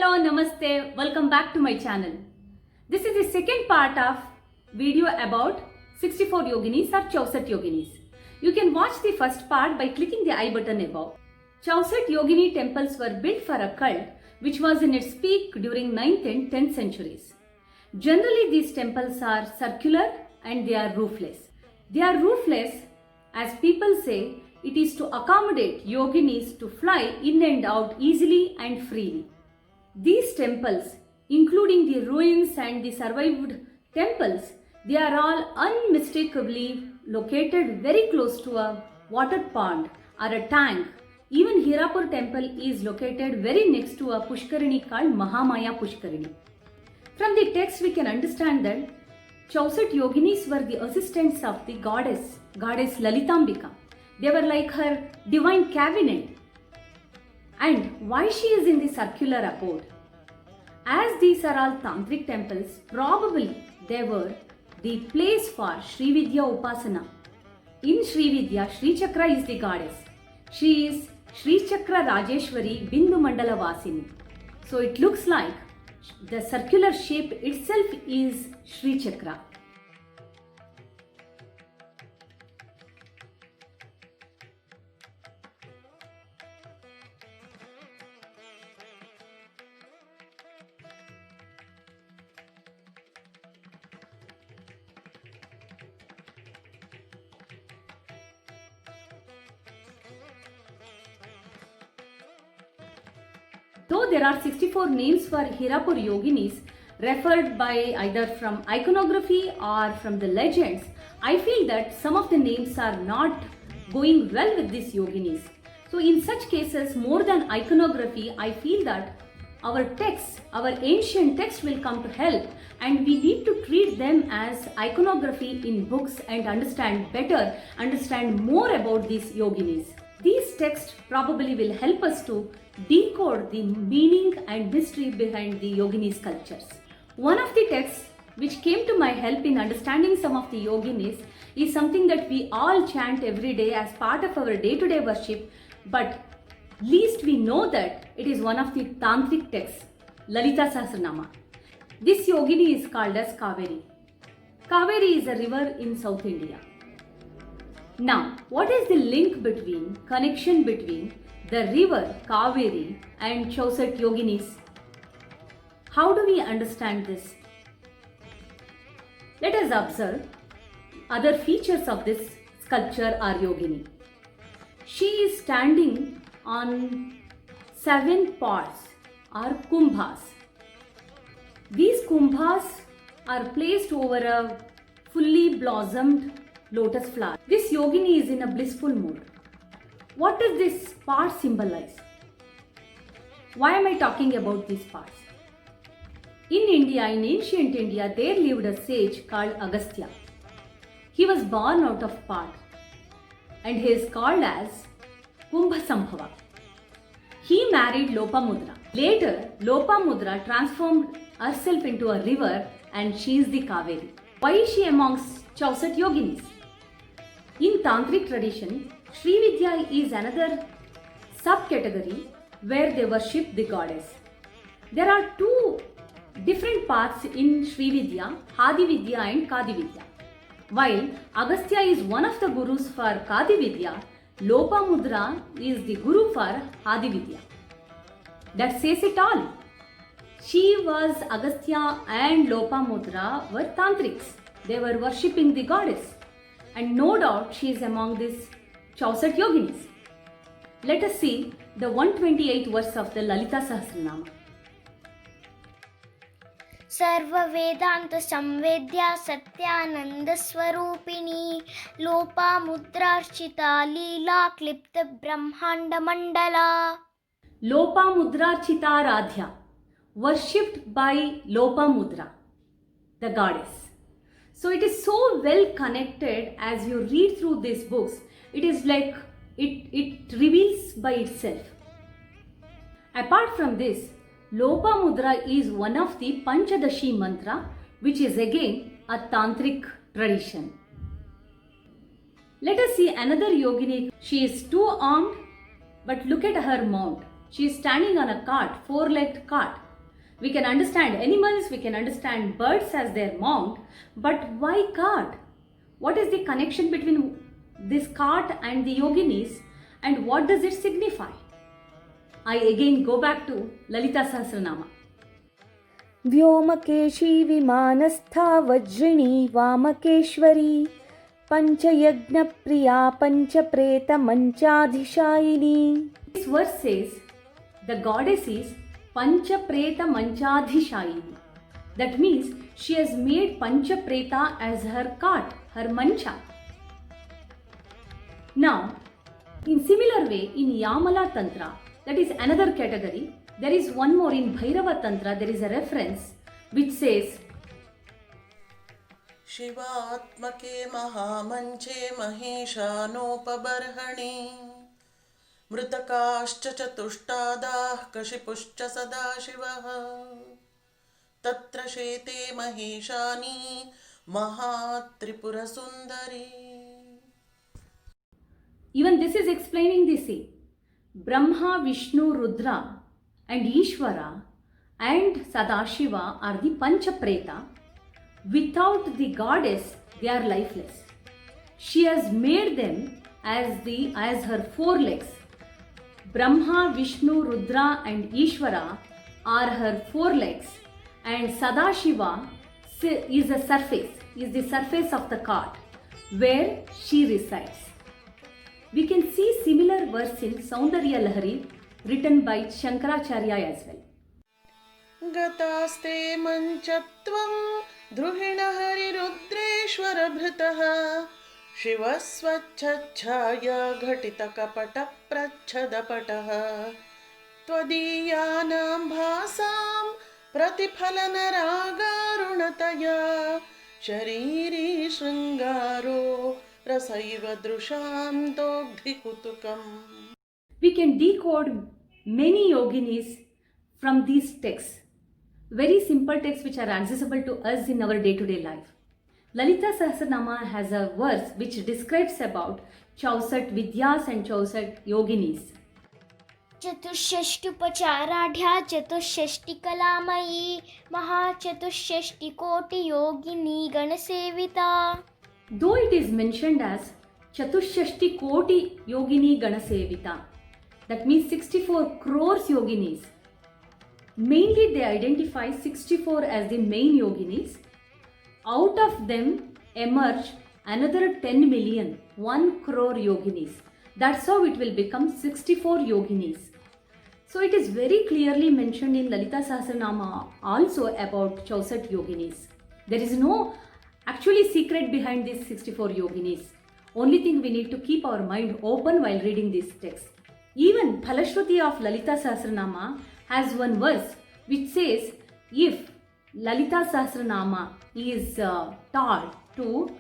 Hello, Namaste. Welcome back to my channel. This is the second part of video about 64 yoginis or Chauset yoginis. You can watch the first part by clicking the I button above. Chauset yogini temples were built for a cult which was in its peak during 9th and 10th centuries. Generally, these temples are circular and they are roofless. They are roofless, as people say, it is to accommodate yoginis to fly in and out easily and freely. These temples, including the ruins and the survived temples, they are all unmistakably located very close to a water pond or a tank. Even Hirapur temple is located very next to a Pushkarini called Mahamaya Pushkarini. From the text we can understand that Chauset yoginis were the assistants of the goddess Lalitambika. They were like her divine cabinet. And why she is in the circular abode? As these are all tantric temples, probably they were the place for Sri Vidya Upasana. In Sri Vidya, Sri Chakra is the goddess. She is Sri Chakra Rajeshwari Bindu Mandala Vasini. So it looks like the circular shape itself is Sri Chakra. Though there are 64 names for Hirapur yoginis referred by either from iconography or from the legends, I feel that some of the names are not going well with these yoginis. So in such cases, more than iconography, I feel that our texts, our ancient texts will come to help, and we need to treat them as iconography in books and understand more about these yoginis. These texts probably will help us to decode the meaning and mystery behind the yogini sculptures. One of the texts which came to my help in understanding some of the yoginis is something that we all chant every day as part of our day-to-day worship, but least we know that it is one of the tantric texts, Lalita Sahasranama. This yogini is called as Kaveri. Kaveri is a river in South India. Now, what is the connection between the river Kaveri and Chauset yoginis? How do we understand this? Let us observe other features of this sculpture or yogini. She is standing on 7 pots or kumbhas. These kumbhas are placed over a fully blossomed lotus flower. This yogini is in a blissful mood. What does this part symbolize? Why am I talking about these parts? In India, in ancient India, there lived a sage called Agastya. He was born out of pot and he is called as Kumbhasambhava. He married Lopamudra. Later, Lopamudra transformed herself into a river and she is the Kaveri. Why is she amongst Chauset yoginis? In Tantric tradition, Sri Vidya is another subcategory where they worship the goddess. There are 2 different paths in Sri Vidya, Hadi Vidya and Kadi Vidya. While Agastya is one of the gurus for Kadi Vidya, Lopamudra is the guru for Hadi Vidya. That says it all. Agastya and Lopamudra were tantrics. They were worshipping the goddess. And no doubt she is among these Chauset yoginis. Let us see the 128th verse of the Lalita Sahasranama. Sarva Vedanta Samvedya Satyananda Swarupini Lopa Mudrarchita Leela Klipta Brahmanda Mandala. Lopa Mudrarchita Radhya, worshipped by Lopamudra, the goddess. So it is so well connected as you read through these books. It is like it reveals by itself. Apart from this, Lopamudra is one of the Panchadashi mantra, which is again a tantric tradition. Let us see another yogini. She is 2-armed, but look at her mount. She is standing on a cart, 4-legged cart. We can understand animals, we can understand birds as their mount, but why cart? What is the connection between this cart and the yoginis, and what does it signify? I again go back to Lalita Sahasranama. व्योमकेशी विमानस्था वज्रिणी Vamakeshwari पञ्चयज्ञप्रिया पञ्चप्रेतमञ्चाधिशायिनी. This verse says the goddess is Panchapreta Manchadhishayini. That means she has made Panchapreta as her cart, her mancha. Now, in similar way, in Yamala Tantra, that is another category, there is one more in Bhairava Tantra, there is a reference which says शिवात्मके महामञ्चे महेशानोपबर्हणि मृतकाश्च चतुष्टादाः कशिपुश्च सदाशिवः तत्र शेते महेशानी Mahatripurasundari. even this is explaining the same. Brahma, Vishnu, Rudra and Ishvara and Sadashiva are the Panchapreta. Without the goddess, they are lifeless. She has made them as her four legs. Brahma, Vishnu, Rudra and Ishvara are her four legs, and Sadashiva is the surface of the cart where she resides. We can see similar verse in Saundarya Lahari written by Shankaracharya as well. गतास्ते मञ्चत्वं द्रुहिण हरिरुद्रेश्वर भृतः शिवस्वच्छच्छाया घटितकपटप्रच्छदपटः त्वदीयानां भासां प्रतिफलनरागारुणतया शरीरी शृङ्गारो रसैव दृशान्तोऽग्धिकुतुकम्. We can decode many yoginis from these texts, very simple texts which are accessible to us in our day-to-day life. Lalita Sahasranama has a verse which describes about 64 Vidyas and 64 yoginis. चतुष्षष्टुपचाराढ्या चतुष्षष्टिकलामयी महाचतुष्षष्टिकोटियोगिनी गणसेविता. Though it is mentioned as Chatushshashti Koti Yogini Ganasevita, that means 64 crores yoginis, mainly they identify 64 as the main yoginis. Out of them emerge another 10 million, 1 crore yoginis. That's how it will become 64 yoginis. So it is very clearly mentioned in Lalita Sahasranama also about 64 yoginis. There is no actually secret behind these 64 yoginis. Only thing we need to keep our mind open while reading this text. Even Phalashruti of Lalita Sahasranama has one verse which says if Lalita Sahasranama is taught to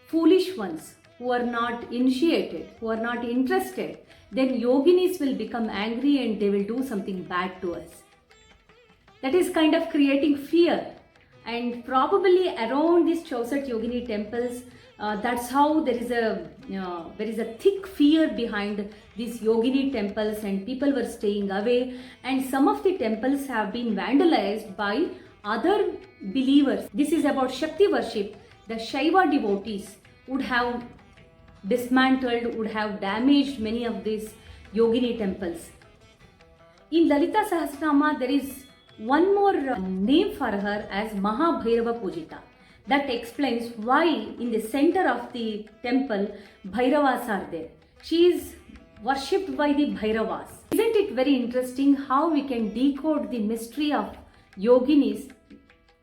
foolish ones who are not initiated, who are not interested, then yoginis will become angry and they will do something bad to us. That is kind of creating fear. And probably around these Chauset Yogini temples, that's how there is a thick fear behind these Yogini temples, and people were staying away. And some of the temples have been vandalized by other believers. This is about Shakti worship. The Shaiva devotees would have dismantled, would have damaged many of these Yogini temples. In Lalita Sahasranama, there is one more name for her as Mahabhairava Pujita. That explains why in the center of the temple Bhairavas are there. She is worshipped by the Bhairavas. Isn't it very interesting how we can decode the mystery of yoginis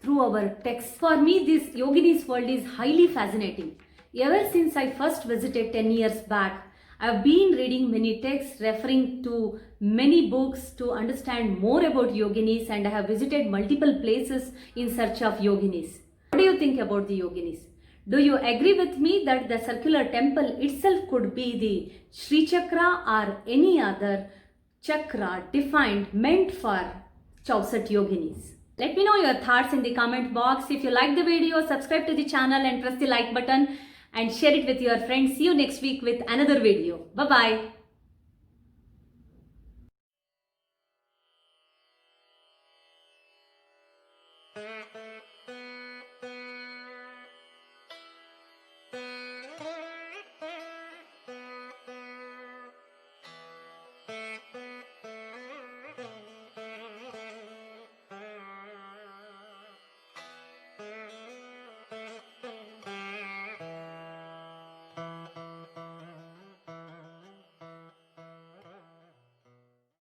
through our texts? For me, this yoginis world is highly fascinating. Ever since I first visited 10 years back, I have been reading many texts, referring to many books to understand more about yoginis, and I have visited multiple places in search of yoginis. What do you think about the yoginis? Do you agree with me that the circular temple itself could be the Sri Chakra or any other chakra defined, meant for Chauset yoginis? Let me know your thoughts in the comment box. If you like the video, subscribe to the channel and press the like button and share it with your friends. See you next week with another video. Bye-bye.